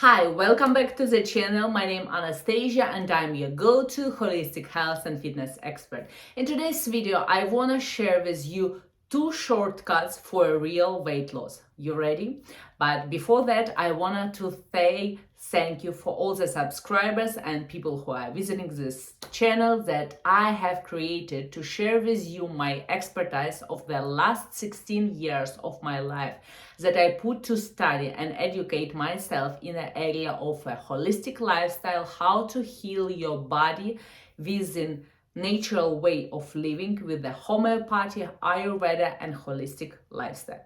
Hi, welcome back to the channel. My name is Anastasia and I'm your go-to holistic health and fitness expert. In today's video, I want to share with you 2 shortcuts for a real weight loss. You ready? But before that, I wanted to say thank you for all the subscribers and people who are visiting this channel that I have created to share with you my expertise of the last 16 years of my life that I put to study and educate myself in the area of a holistic lifestyle, how to heal your body within natural way of living with the homeopathy, Ayurveda and holistic lifestyle.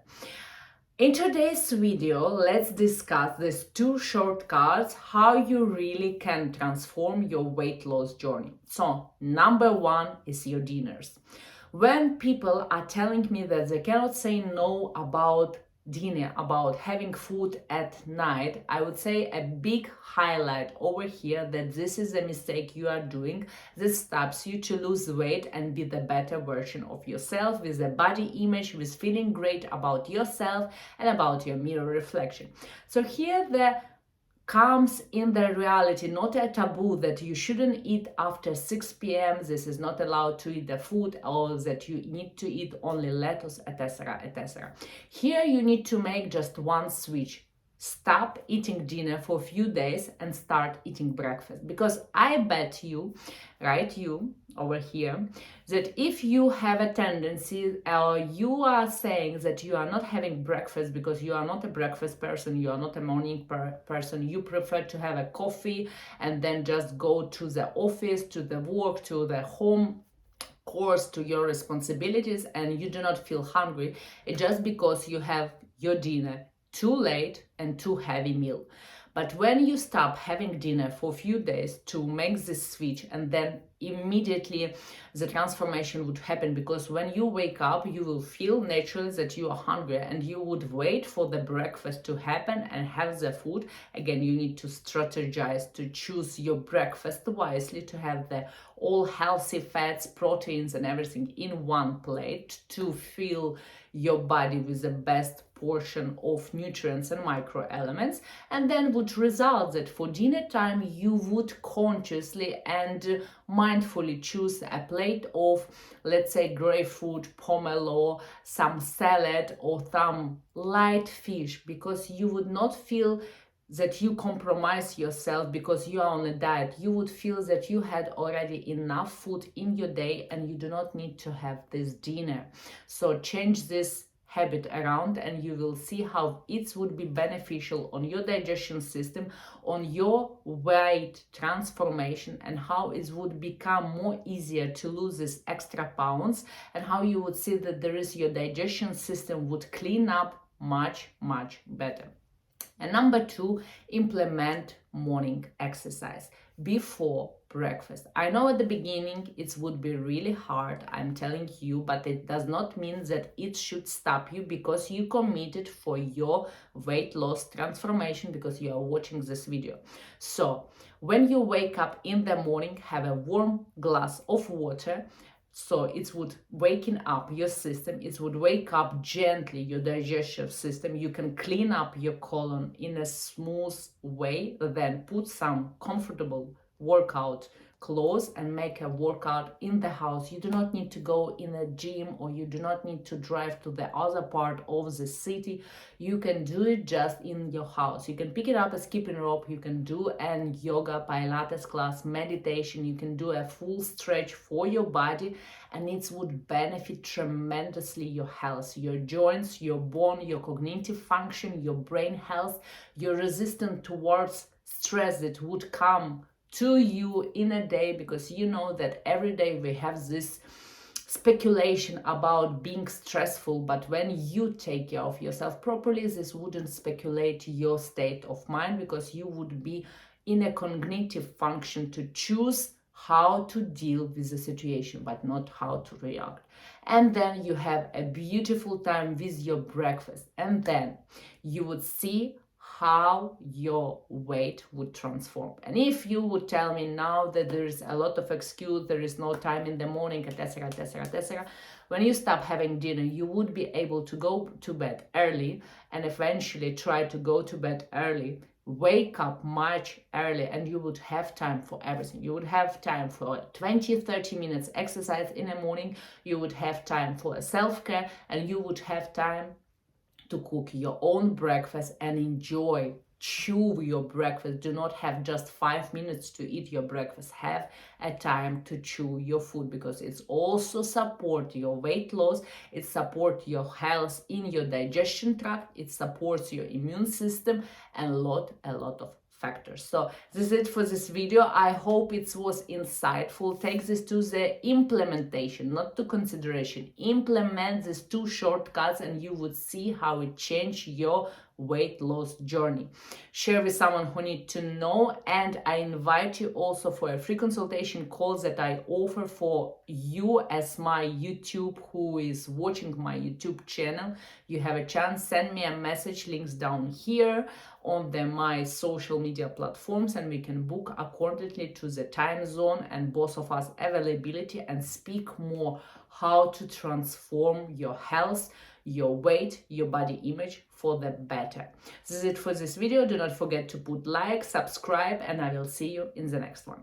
In today's video, let's discuss these 2 shortcuts, how you really can transform your weight loss journey. So, number 1 is your dinners. When people are telling me that they cannot say no about dinner, about having food at night, I would say a big highlight over here that this is a mistake you are doing. This stops you to lose weight and be the better version of yourself with a body image, with feeling great about yourself and about your mirror reflection. So here the comes in the reality, not a taboo that you shouldn't eat after 6 p.m. This is not allowed to eat the food, or that you need to eat only lettuce, etc., etc. Here you need to make just one switch. Stop eating dinner for a few days and start eating breakfast. Because I bet you, right, you over here, that if you have a tendency or you are saying that you are not having breakfast because you are not a breakfast person, you are not a morning person, you prefer to have a coffee and then just go to the office, to the work, to the home course, to your responsibilities, and you do not feel hungry, it's just because you have your dinner too late and too heavy meal. But when you stop having dinner for a few days to make this switch, and then immediately the transformation would happen, because when you wake up you will feel naturally that you are hungry and you would wait for the breakfast to happen and have the food. Again, you need to strategize to choose your breakfast wisely, to have the all healthy fats, proteins and everything in one plate, to fill your body with the best portion of nutrients and micro elements, and then would result that for dinner time you would consciously and mindfully choose a plate of, let's say, grapefruit, pomelo, some salad or some light fish, because you would not feel that you compromise yourself because you are on a diet. You would feel that you had already enough food in your day and you do not need to have this dinner. So change this habit around and you will see how it would be beneficial on your digestion system, on your weight transformation, and how it would become more easier to lose these extra pounds, and how you would see that your digestion system would clean up much better. And number 2, implement morning exercise before breakfast. I know at the beginning it would be really hard, I'm telling you, but it does not mean that it should stop you because you committed for your weight loss transformation, because you are watching this video. So when you wake up in the morning, have a warm glass of water. So it would waken up your system, it would wake up gently your digestive system. You can clean up your colon in a smooth way, then put some comfortable workout clothes and make a workout in the house. You do not need to go in a gym, or you do not need to drive to the other part of the city. You can do it just in your house. You can pick it up a skipping rope, you can do an yoga, pilates class, meditation, you can do a full stretch for your body, and it would benefit tremendously your health, your joints, your bone, your cognitive function, your brain health, your resistance towards stress that would come to you in a day, because you know that every day we have this speculation about being stressful, but when you take care of yourself properly, this wouldn't speculate your state of mind, because you would be in a cognitive function to choose how to deal with the situation, but not how to react. And then you have a beautiful time with your breakfast, and then you would see how your weight would transform. And if you would tell me now that there is a lot of excuse, there is no time in the morning, etc., etc., etc., when you stop having dinner, you would be able to go to bed early and eventually try to go to bed early wake up much early, and you would have time for everything. You would have time for 20-30 minutes exercise in the morning, you would have time for a self-care, and you would have time to cook your own breakfast and enjoy, chew your breakfast. Do not have just 5 minutes to eat your breakfast. Have a time to chew your food, because it's also support your weight loss, it supports your health in your digestion tract, it supports your immune system, and a lot of factors. So this is it for this video. I hope it was insightful. Take this to the implementation, not to consideration. Implement these 2 shortcuts and you would see how it changed your weight loss journey. Share with someone who needs to know, and I invite you also for a free consultation call that I offer for you as my YouTube, who is watching my YouTube channel. You have a chance, send me a message, links down here on my social media platforms, and we can book accordingly to the time zone and both of us availability, and speak more how to transform your health, your weight, your body image for the better. This is it for this video. Do not forget to put like, subscribe, and I will see you in the next one.